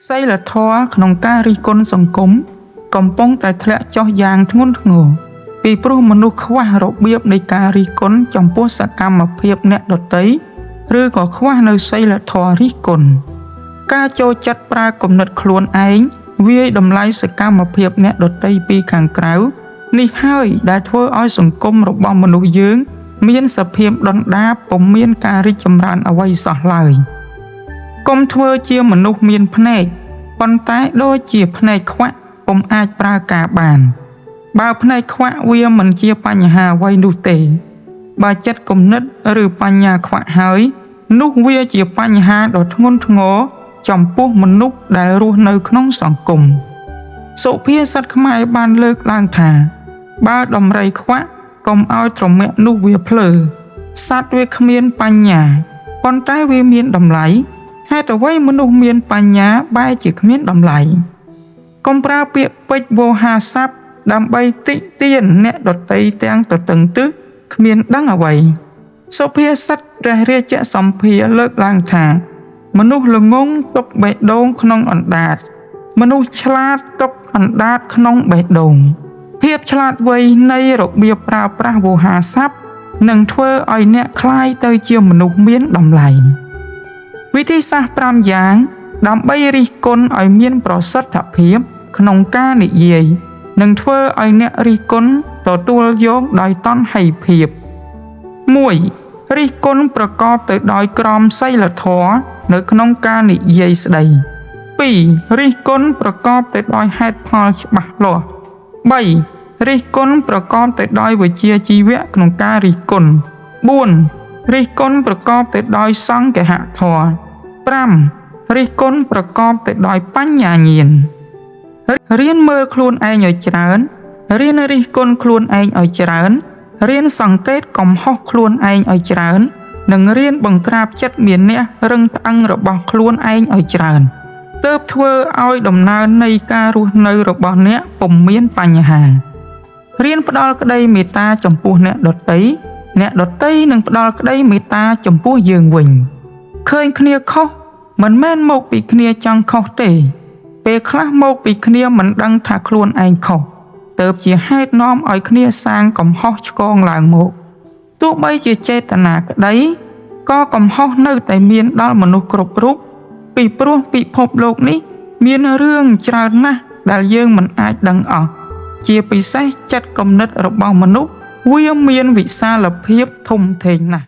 សីលធម៌ក្នុងការរិះគន់សង្គមកំពុងតែធ្លាក់ចុះយ៉ាងធ្ងន់ធ្ងរពីព្រោះមនុស្សខ្វះរបៀបនៃការរិះគន់ចំពោះសកម្មភាពអ្នកដទៃឬក៏ខ្វះនៅសីលធម៌រិះគន់ការចូលចិត្តប្រើគំនិតខ្លួនឯងវាយតម្លៃសកម្មភាពអ្នកដទៃពីខាងក្រៅនេះហើយដែលធ្វើឲ្យសង្គមរបស់មនុស្សយើងមានសភាពដុនដាបពុំមានការរីកចម្រើនអ្វីសោះឡើយកុំធ្វើជាមនុស្សមានភ្នែកប៉ុន្តែដូចជាភ្នែកខ្វាក់ពុំអាចប្រើការបានបើភ្នែកខ្វាក់វាមិនជាបញ្ហាអ្វីនោះទេបើចិត្តគំនិតឬបញ្ញាខ្វាក់ហើយនោះវាជាបញ្ហាដ៏ធ្ងន់ធ្ងរចំពោះមនុស្សដែលរស់នៅក្នុងសង្គមសុភាសិតខ្មែរបានលើកឡើងថាបើដំរីខ្វាក់កុំឲ្យត្រមាក់នោះវាភ្លើសត្វវាគ្មានបញ្ញាប៉ុន្តែវាមានតម្លៃហេតុអ្វីមនុស្សមានបញ្ញាបែរជាគ្មានតម្លៃកុំប្រើពាក្យពេចន៍វោហារស័ព្ទដើម្បីតិទៀនអ្នកដទៃទាំងទទឹងទឹះគ្មានដឹងអ្វីសុភាសិតព្រះរាជសម្ភារលើកឡើងថាមនុស្សល្ងង់ຕົកបេះដូងក្នុងអណ្ដាតមនុស្សឆ្លាតຕົកអណ្ដាតក្នុងបេះដូងភាពឆ្លាតវៃនៃរបៀបប្រើប្រាស់វោហារស័ព្ទនឹងធ្វើឲ្យអ្នកคล้ายទៅជាមនុស្សមានតម្លៃវិធីសាស្ត្រ5យ៉ាងដើម្បីរិះគន់ឲ្យមានប្រសិទ្ធភាពក្នុងការនិយាយនឹងធ្វើឲ្យអ្នករិះគន់ទទួលយកដោយតណ្ហិភាព 1. រិះគន់ប្រកបទៅដោយក្រមសីលធម៌នៅក្នុងការនិយាយស្ដី 2. រិះគន់ប្រកបទៅដោយហេតុផលច្បាស់លាស់ 3. រិះគន់ប្រកបទៅដោយវិជ្ជាជីវៈក្នុងការរិះគន់ 4. រិះគន់ប្រកបទៅដោយសង្កហធម៌ 5. រិះគន់ប្រកបទៅដោយបញ្ញាញាណរៀនមើលខ្លួនឯងឲ្យច្រើនរៀនរិះគន់ខ្លួនឯងឲ្យច្រើនរៀនសង្កេតកំហុសខ្លួនឯងឲ្យច្រើននិងរៀនបង្ក្រាបចិត្តមានះរឹងត្អឹងរបស់ខ្លួនឯងឲ្យច្រើនទើបធ្វើឲ្យដំណើរនៃការរស់នៅរបស់អ្នកពុំមានបញ្ហារៀនផ្ដល់ក្តីមេត្តាចំពោះអ្នកដទៃនឹងផ្ដល់ក្តីមេត្តាចំពោះយើងវិញឃើញគ្នាខុសមិនមែនមកពីគ្នាចង់ខុសទេពេលខ្លះមកពីគ្នាមិនដឹងថាខ្លួនឯងខុសទើបជាហេតុនាំឲ្យគ្នាសាងកំហុសឆ្គងឡើងមកទោះបីជាចេតនាក្តីក៏កំហុសនៅតែមានដល់មនុស្សគ្រប់រូបពីព្រោះពិភពលោកនេះមានរឿងច្រើនណាស់ដែលយើងមិនអាចដឹងអស់ជាពិសេសចិត្តគំនិតរបស់មនុស្សវាមានវិសាលភាពធំធេងណាស់